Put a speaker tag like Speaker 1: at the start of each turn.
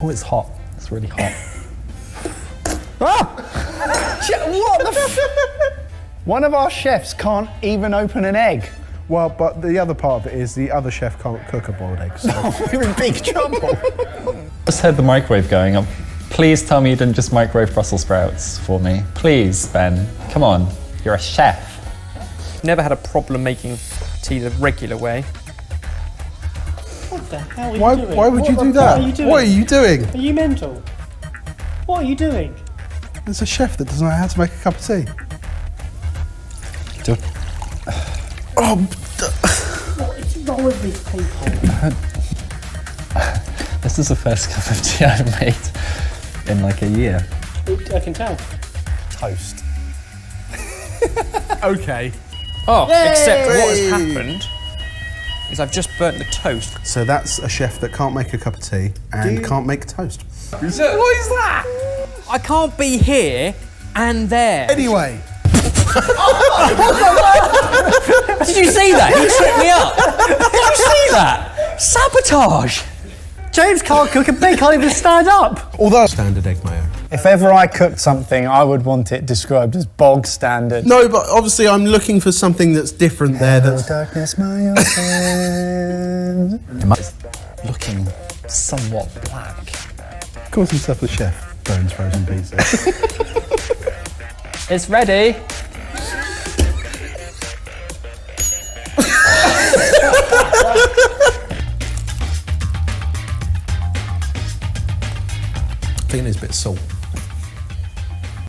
Speaker 1: Oh, it's hot. It's really hot.
Speaker 2: Ah! What the One of our chefs can't even open an egg.
Speaker 3: Well, but the other part of it is the other chef can't cook a boiled egg, so...
Speaker 2: We're in big trouble.
Speaker 1: Just heard the microwave going up. Please tell me you didn't just microwave Brussels sprouts for me. Please, Ben. Come on. You're a chef.
Speaker 4: Never had a problem making tea the regular way.
Speaker 5: What the hell are you doing?
Speaker 3: Why would you do that?
Speaker 5: What are you doing?
Speaker 3: What are you doing?
Speaker 5: Are you mental? What are you doing?
Speaker 3: There's a chef that doesn't know how to make a cup of tea.
Speaker 5: What is wrong with these people?
Speaker 1: This is the first cup of tea I've made in like a year.
Speaker 5: I can tell.
Speaker 2: Toast.
Speaker 3: Okay.
Speaker 4: Oh,
Speaker 5: Yay!
Speaker 4: except what has happened is I've just burnt the toast.
Speaker 3: So that's a chef that can't make a cup of tea and can't make toast.
Speaker 4: What is that? I can't be here and there.
Speaker 3: Anyway.
Speaker 4: Did you see that? He tripped me up. Did you see that? Sabotage.
Speaker 5: James can't cook and Ben can't even stand up.
Speaker 3: Although standard egg mayo.
Speaker 2: If ever I cooked something, I would want it described as bog standard.
Speaker 3: No, but obviously I'm looking for something that's different there.
Speaker 2: Hello,
Speaker 3: That's
Speaker 2: darkness, my old friend.
Speaker 1: Looking somewhat black.
Speaker 3: calls himself the chef. Burns frozen pizza.
Speaker 4: It's ready.
Speaker 3: I think there's a bit of salt.